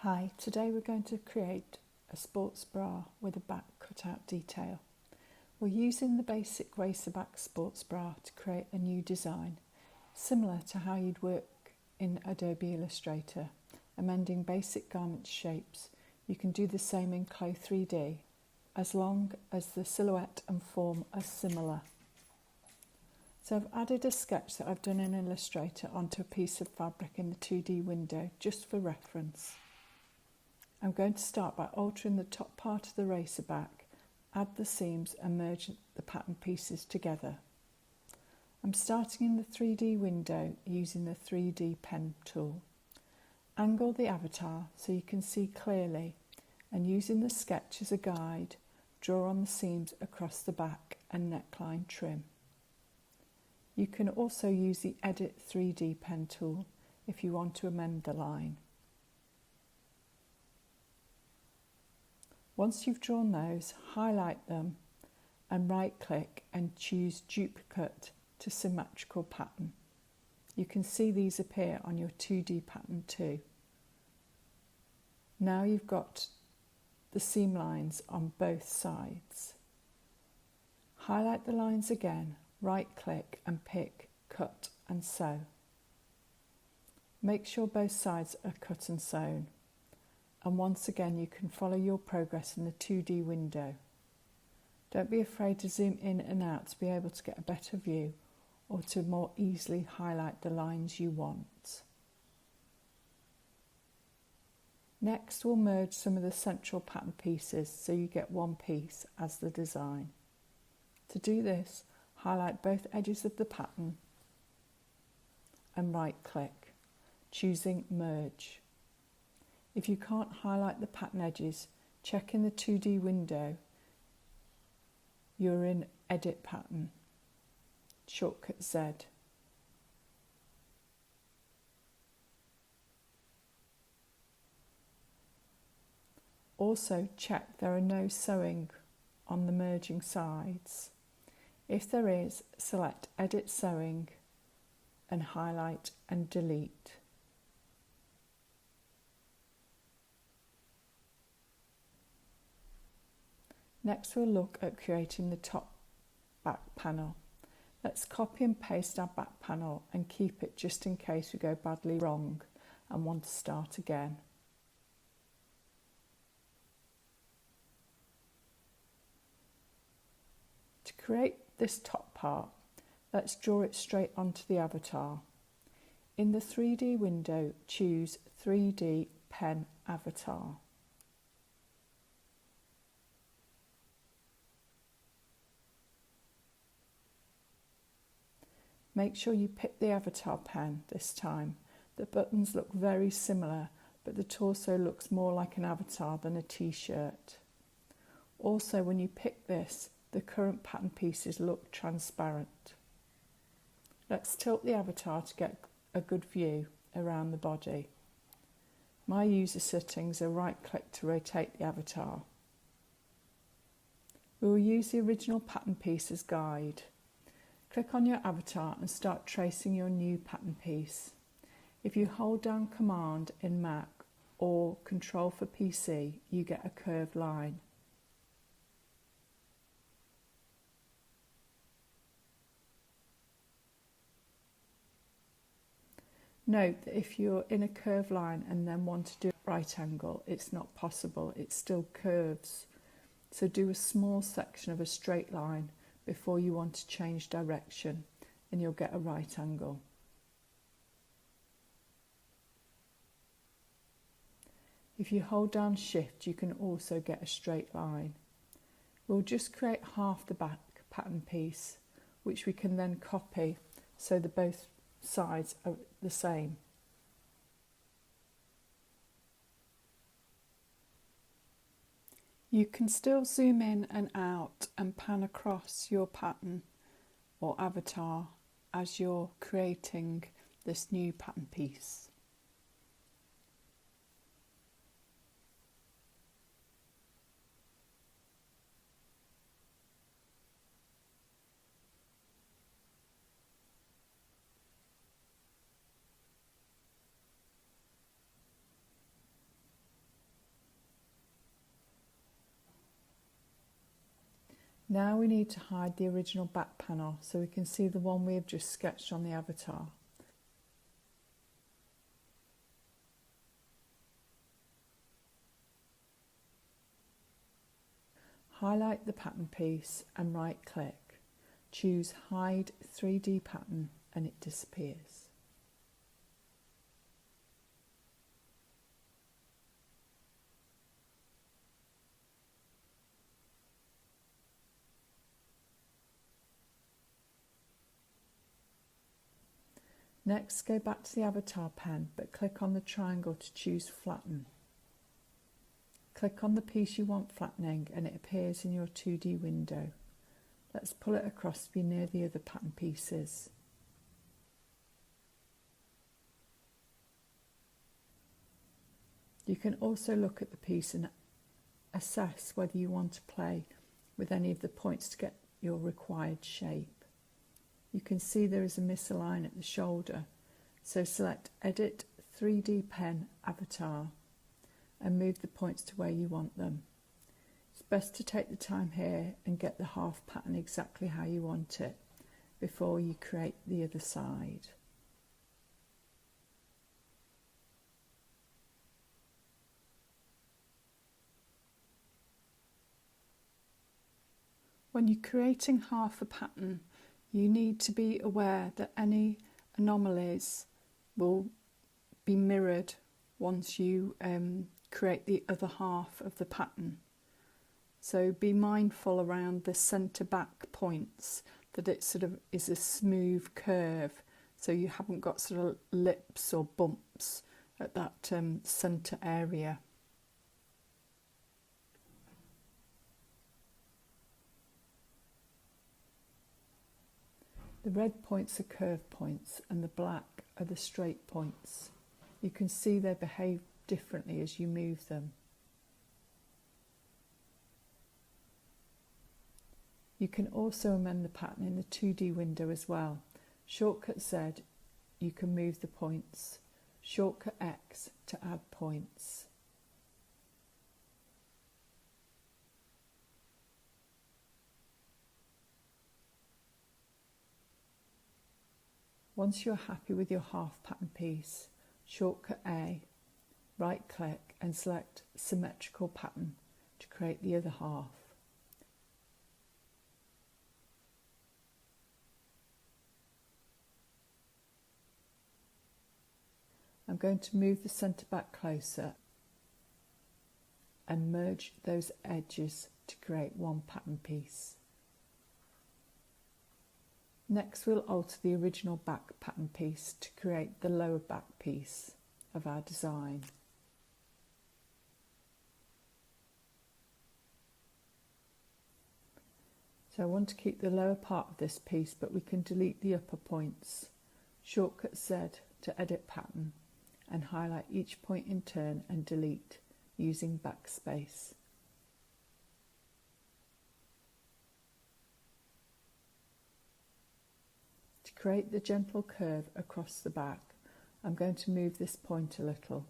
Hi, today we're going to create a sports bra with a back cutout detail. We're using the basic Racerback sports bra to create a new design, similar to how you'd work in Adobe Illustrator, amending basic garment shapes. You can do the same in Clo 3D, as long as the silhouette and form are similar. So I've added a sketch that I've done in Illustrator onto a piece of fabric in the 2D window, just for reference. I'm going to start by altering the top part of the Racerback, add the seams and merge the pattern pieces together. I'm starting in the 3D window using the 3D pen tool. Angle the avatar so you can see clearly, and using the sketch as a guide, draw on the seams across the back and neckline trim. You can also use the Edit 3D pen tool if you want to amend the line. Once you've drawn those, highlight them and right-click and choose Duplicate to Symmetrical Pattern. You can see these appear on your 2D pattern too. Now you've got the seam lines on both sides. Highlight the lines again, right-click and pick Cut and Sew. Make sure both sides are cut and sewn. And once again you can follow your progress in the 2D window. Don't be afraid to zoom in and out to be able to get a better view or to more easily highlight the lines you want. Next we'll merge some of the central pattern pieces so you get one piece as the design. To do this, highlight both edges of the pattern and right click, choosing Merge. If you can't highlight the pattern edges, check in the 2D window. You're in Edit Pattern, shortcut Z. Also check there are no sewing on the merging sides. If there is, select Edit Sewing and highlight and delete. Next we'll look at creating the top back panel. Let's copy and paste our back panel and keep it just in case we go badly wrong and want to start again. To create this top part, let's draw it straight onto the avatar. In the 3D window, choose 3D Pen Avatar. Make sure you pick the avatar pen this time. The buttons look very similar, but the torso looks more like an avatar than a t-shirt. Also, when you pick this, the current pattern pieces look transparent. Let's tilt the avatar to get a good view around the body. My user settings are right-click to rotate the avatar. We will use the original pattern piece as guide. Click on your avatar and start tracing your new pattern piece. If you hold down Command in Mac or Control for PC, you get a curved line. Note that if you're in a curved line and then want to do a right angle, it's not possible, it still curves. So do a small section of a straight line before you want to change direction and you'll get a right angle. If you hold down Shift, you can also get a straight line. We'll just create half the back pattern piece, which we can then copy so that both sides are the same. You can still zoom in and out and pan across your pattern or avatar as you're creating this new pattern piece. Now we need to hide the original back panel so we can see the one we have just sketched on the avatar. Highlight the pattern piece and right click. Choose Hide 3D Pattern and it disappears. Next, go back to the avatar pen but click on the triangle to choose Flatten. Click on the piece you want flattening and it appears in your 2D window. Let's pull it across to be near the other pattern pieces. You can also look at the piece and assess whether you want to play with any of the points to get your required shape. You can see there is a misalign at the shoulder, so select Edit 3D Pen Avatar and move the points to where you want them. It's best to take the time here and get the half pattern exactly how you want it before you create the other side. When you're creating half a pattern, you need to be aware that any anomalies will be mirrored once you create the other half of the pattern. So be mindful around the centre back points that it sort of is a smooth curve, so you haven't got sort of lips or bumps at that centre area. The red points are curve points and the black are the straight points. You can see they behave differently as you move them. You can also amend the pattern in the 2D window as well. Shortcut Z, you can move the points. Shortcut X to add points. Once you're happy with your half pattern piece, shortcut A, right click and select Symmetrical Pattern to create the other half. I'm going to move the centre back closer and merge those edges to create one pattern piece. Next, we'll alter the original back pattern piece to create the lower back piece of our design. So I want to keep the lower part of this piece, but we can delete the upper points. Shortcut Z to edit pattern and highlight each point in turn and delete using backspace. To create the gentle curve across the back, I'm going to move this point a little.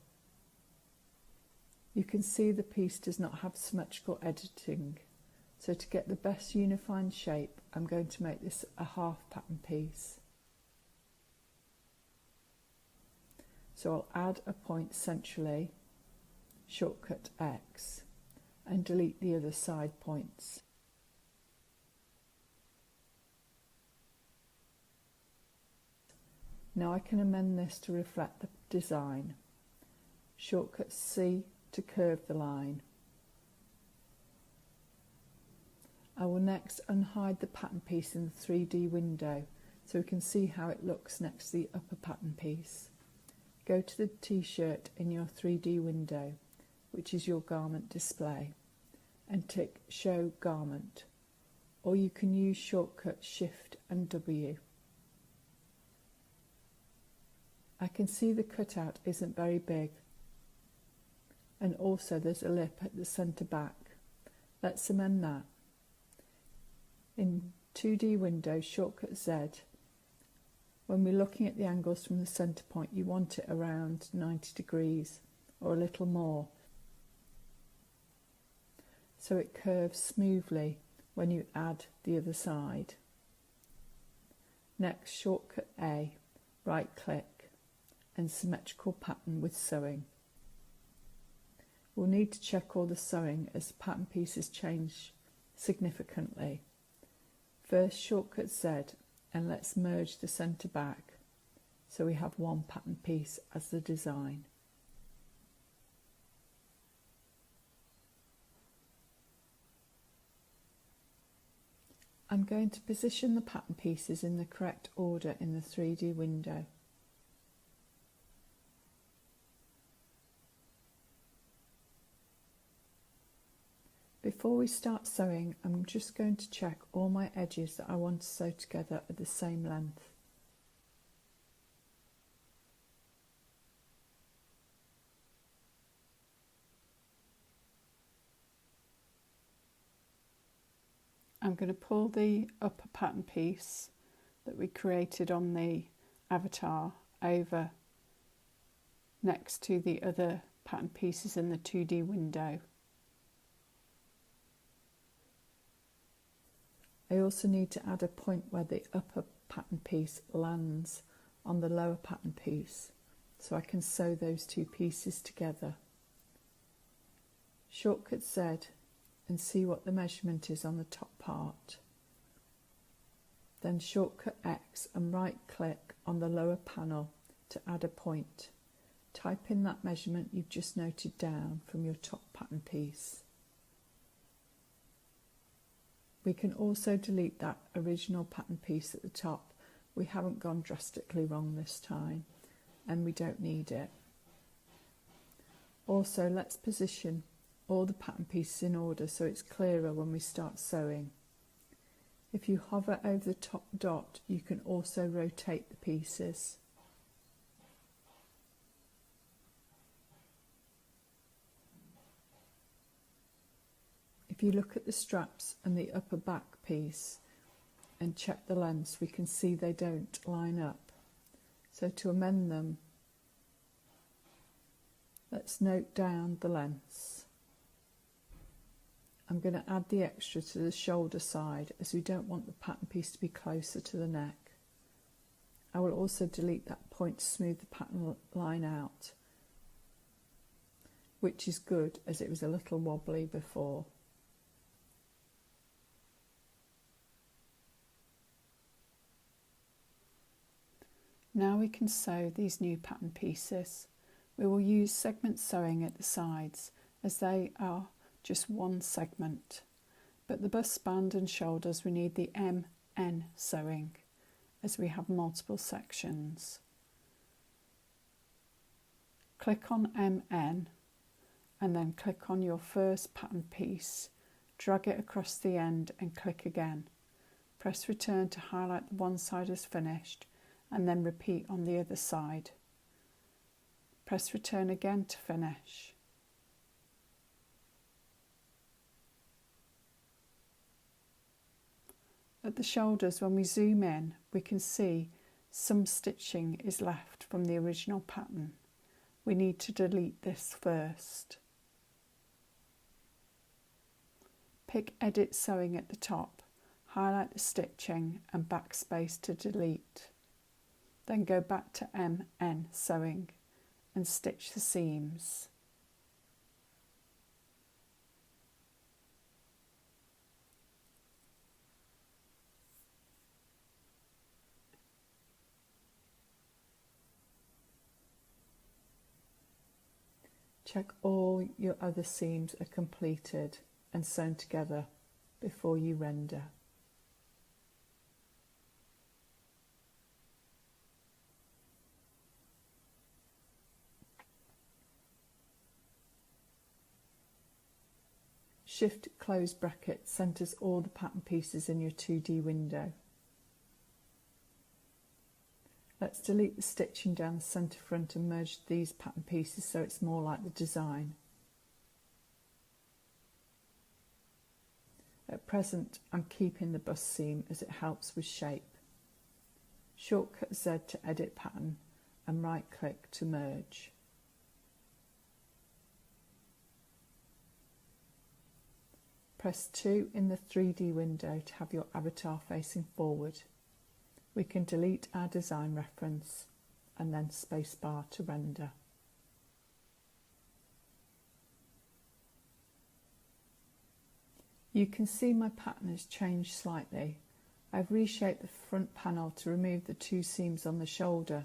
You can see the piece does not have symmetrical editing, so to get the best unified shape, I'm going to make this a half pattern piece. So I'll add a point centrally, shortcut X, and delete the other side points. Now I can amend this to reflect the design. Shortcut C to curve the line. I will next unhide the pattern piece in the 3D window so we can see how it looks next to the upper pattern piece. Go to the t-shirt in your 3D window, which is your garment display, and tick Show Garment, or you can use shortcut Shift and W. I can see the cutout isn't very big, and also there's a lip at the centre back. Let's amend that. In 2D window, shortcut Z, when we're looking at the angles from the centre point, you want it around 90 degrees or a little more, so it curves smoothly when you add the other side. Next, shortcut A, right click and symmetrical pattern with sewing. We'll need to check all the sewing as the pattern pieces change significantly. First, shortcut Z and let's merge the centre back so we have one pattern piece as the design. I'm going to position the pattern pieces in the correct order in the 3D window. Before we start sewing, I'm just going to check all my edges that I want to sew together at the same length. I'm going to pull the upper pattern piece that we created on the avatar over next to the other pattern pieces in the 2D window. I also need to add a point where the upper pattern piece lands on the lower pattern piece so I can sew those two pieces together. Shortcut Z and see what the measurement is on the top part. Then shortcut X and right click on the lower panel to add a point. Type in that measurement you've just noted down from your top pattern piece. We can also delete that original pattern piece at the top. We haven't gone drastically wrong this time and we don't need it. Also, let's position all the pattern pieces in order so it's clearer when we start sewing. If you hover over the top dot, you can also rotate the pieces. If you look at the straps and the upper back piece and check the lengths, we can see they don't line up. So to amend them, let's note down the lengths. I'm going to add the extra to the shoulder side as we don't want the pattern piece to be closer to the neck. I will also delete that point to smooth the pattern line out, which is good as it was a little wobbly before. Now we can sew these new pattern pieces. We will use segment sewing at the sides as they are just one segment, but the bust band and shoulders we need the MN sewing as we have multiple sections. Click on MN and then click on your first pattern piece, drag it across the end and click again. Press return to highlight the one side as finished and then repeat on the other side. Press return again to finish. At the shoulders, when we zoom in, we can see some stitching is left from the original pattern. We need to delete this first. Pick Edit Sewing at the top, highlight the stitching and backspace to delete. Then go back to MN Sewing and stitch the seams. Check all your other seams are completed and sewn together before you render. Shift close bracket centres all the pattern pieces in your 2D window. Let's delete the stitching down the centre front and merge these pattern pieces so it's more like the design. At present, I'm keeping the bust seam as it helps with shape. Shortcut Z to edit pattern and right click to merge. Press 2 in the 3D window to have your avatar facing forward. We can delete our design reference and then spacebar to render. You can see my pattern has changed slightly. I've reshaped the front panel to remove the 2 seams on the shoulder.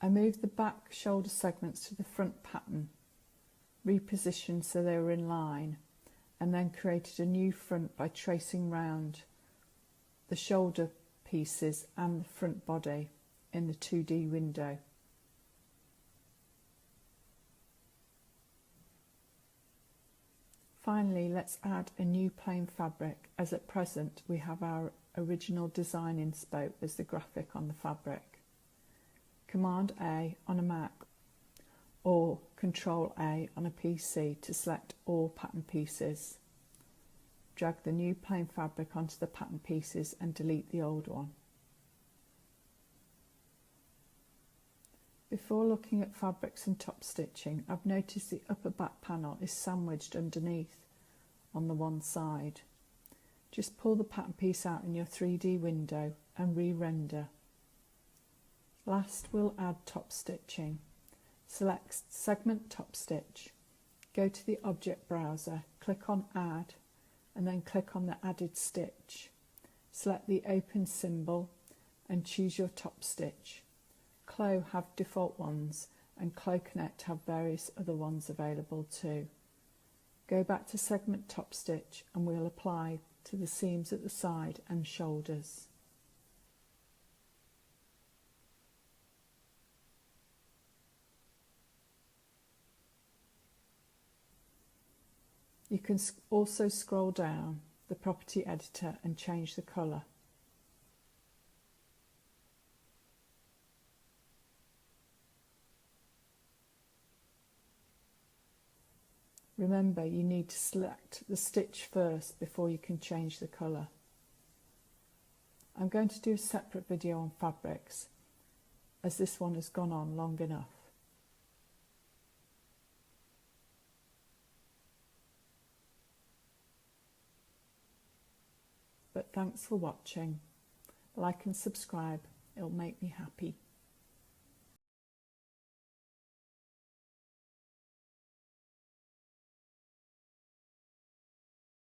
I moved the back shoulder segments to the front pattern, repositioned so they were in line, and then created a new front by tracing round the shoulder pieces and the front body in the 2D window. Finally, let's add a new plain fabric, as at present we have our original design inspo as the graphic on the fabric. Command A on a Mac or Control A on a PC to select all pattern pieces. Drag the new plain fabric onto the pattern pieces and delete the old one. Before looking at fabrics and top stitching, I've noticed the upper back panel is sandwiched underneath on the one side. Just pull the pattern piece out in your 3D window and re-render. Last, we'll add top stitching. Select Segment Top Stitch. Go to the object browser, click on Add, and then click on the added stitch. Select the open symbol and choose your top stitch. Clo have default ones and Clo Connect have various other ones available too. Go back to Segment Top Stitch and we'll apply to the seams at the side and shoulders. You can also scroll down the property editor and change the colour. Remember, you need to select the stitch first before you can change the colour. I'm going to do a separate video on fabrics, as this one has gone on long enough. But thanks for watching. Like and subscribe, it'll make me happy.